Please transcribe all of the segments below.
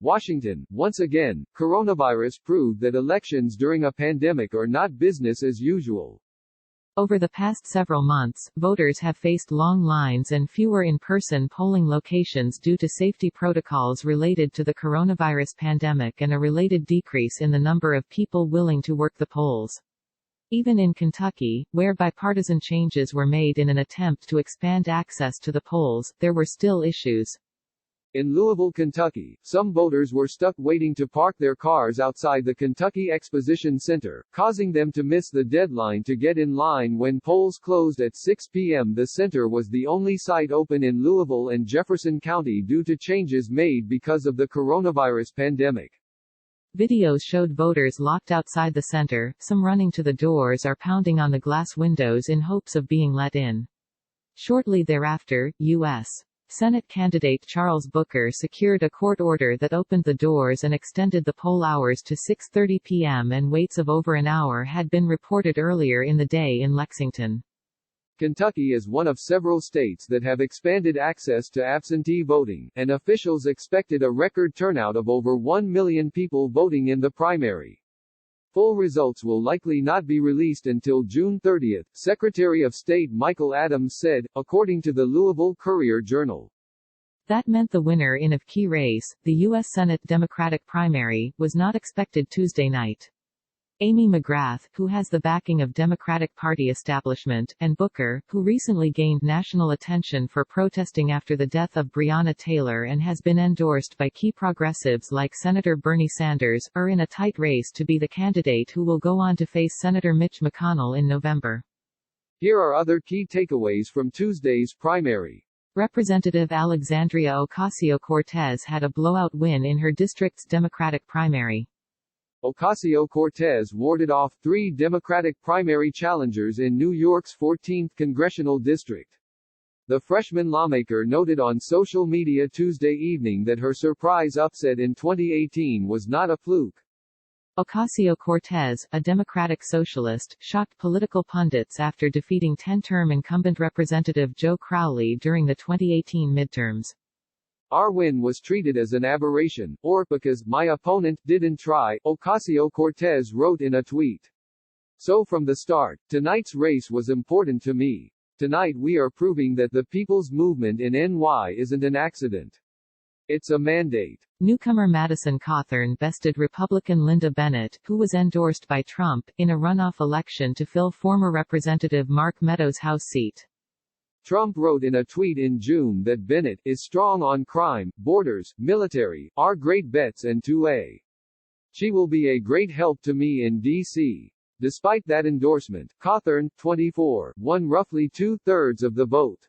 Washington, once again, coronavirus proved that elections during a pandemic are not business as usual. Over the past several months, voters have faced long lines and fewer in-person polling locations due to safety protocols related to the coronavirus pandemic and a related decrease in the number of people willing to work the polls. Even in Kentucky, where bipartisan changes were made in an attempt to expand access to the polls, there were still issues. In Louisville, Kentucky, some voters were stuck waiting to park their cars outside the Kentucky Exposition Center, causing them to miss the deadline to get in line when polls closed at 6 p.m. The center was the only site open in Louisville and Jefferson County due to changes made because of the coronavirus pandemic. Videos showed voters locked outside the center, some running to the doors or pounding on the glass windows in hopes of being let in. Shortly thereafter, U.S. Senate candidate Charles Booker secured a court order that opened the doors and extended the poll hours to 6:30 p.m. and waits of over an hour had been reported earlier in the day in Lexington. Kentucky is one of several states that have expanded access to absentee voting, and officials expected a record turnout of over 1 million people voting in the primary. Full results will likely not be released until June 30, Secretary of State Michael Adams said, according to the Louisville Courier-Journal. That meant the winner in a key race, the U.S. Senate Democratic primary, was not expected Tuesday night. Amy McGrath, who has the backing of Democratic Party establishment, and Booker, who recently gained national attention for protesting after the death of Breonna Taylor and has been endorsed by key progressives like Senator Bernie Sanders, are in a tight race to be the candidate who will go on to face Senator Mitch McConnell in November. Here are other key takeaways from Tuesday's primary. Representative Alexandria Ocasio-Cortez had a blowout win in her district's Democratic primary. Ocasio-Cortez warded off 3 Democratic primary challengers in New York's 14th congressional district. The freshman lawmaker noted on social media Tuesday evening that her surprise upset in 2018 was not a fluke. Ocasio-Cortez, a Democratic socialist, shocked political pundits after defeating 10-term incumbent Representative Joe Crowley during the 2018 midterms. Our win was treated as an aberration, or because my opponent didn't try, Ocasio-Cortez wrote in a tweet. So from the start, tonight's race was important to me. Tonight we are proving that the people's movement in NY isn't an accident. It's a mandate. Newcomer Madison Cawthorn bested Republican Linda Bennett, who was endorsed by Trump, in a runoff election to fill former Representative Mark Meadows' House seat. Trump wrote in a tweet in June that Bennett is strong on crime, borders, military, are great bets and 2A. She will be a great help to me in D.C. Despite that endorsement, Cawthorn, 24, won roughly 2/3 of the vote.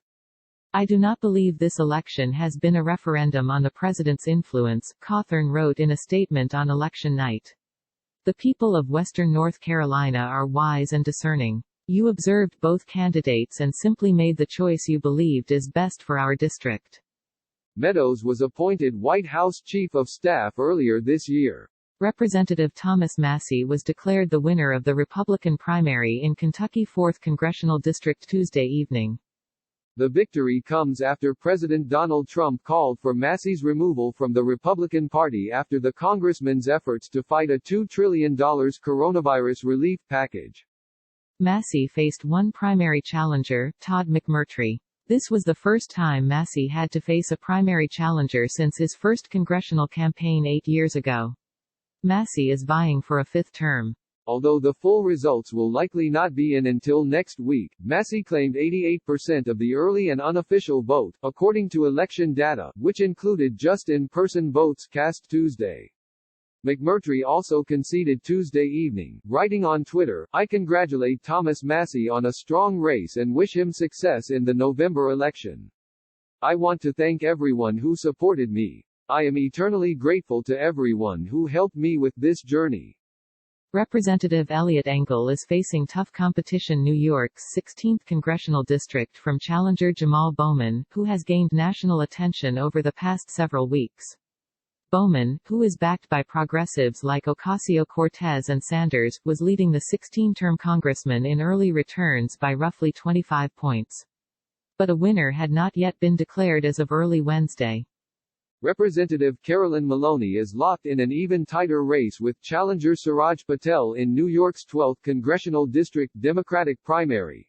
I do not believe this election has been a referendum on the president's influence, Cawthorn wrote in a statement on election night. The people of Western North Carolina are wise and discerning. You observed both candidates and simply made the choice you believed is best for our district. Meadows was appointed White House Chief of Staff earlier this year. Representative Thomas Massie was declared the winner of the Republican primary in Kentucky 4th Congressional District Tuesday evening. The victory comes after President Donald Trump called for Massie's removal from the Republican Party after the congressman's efforts to fight a $2 trillion coronavirus relief package. Massie faced one primary challenger, Todd McMurtry. This was the first time Massie had to face a primary challenger since his first congressional campaign 8 years ago. Massie is vying for a 5th term. Although the full results will likely not be in until next week, Massie claimed 88% of the early and unofficial vote, according to election data, which included just in-person votes cast Tuesday. McMurtry also conceded Tuesday evening, writing on Twitter, "I congratulate Thomas Massie on a strong race and wish him success in the November election. I want to thank everyone who supported me. I am eternally grateful to everyone who helped me with this journey." Representative Eliot Engel is facing tough competition New York's 16th congressional district from challenger Jamal Bowman, who has gained national attention over the past several weeks. Bowman, who is backed by progressives like Ocasio-Cortez and Sanders, was leading the 16-term congressman in early returns by roughly 25 points. But a winner had not yet been declared as of early Wednesday. Representative Carolyn Maloney is locked in an even tighter race with challenger Suraj Patel in New York's 12th congressional district Democratic primary.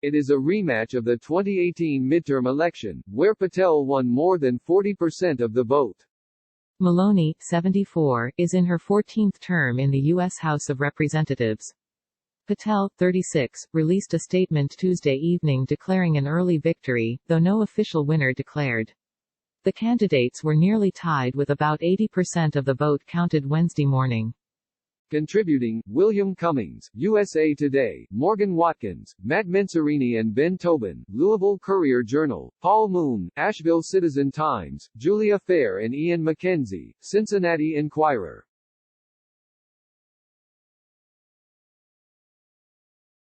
It is a rematch of the 2018 midterm election, where Patel won more than 40% of the vote. Maloney, 74, is in her 14th term in the U.S. House of Representatives. Patel, 36, released a statement Tuesday evening declaring an early victory, though no official winner declared. The candidates were nearly tied with about 80% of the vote counted Wednesday morning. Contributing, William Cummings, USA Today, Morgan Watkins, Matt Mencerini and Ben Tobin, Louisville Courier-Journal, Paul Moon, Asheville Citizen-Times, Julia Fair and Ian McKenzie, Cincinnati Enquirer.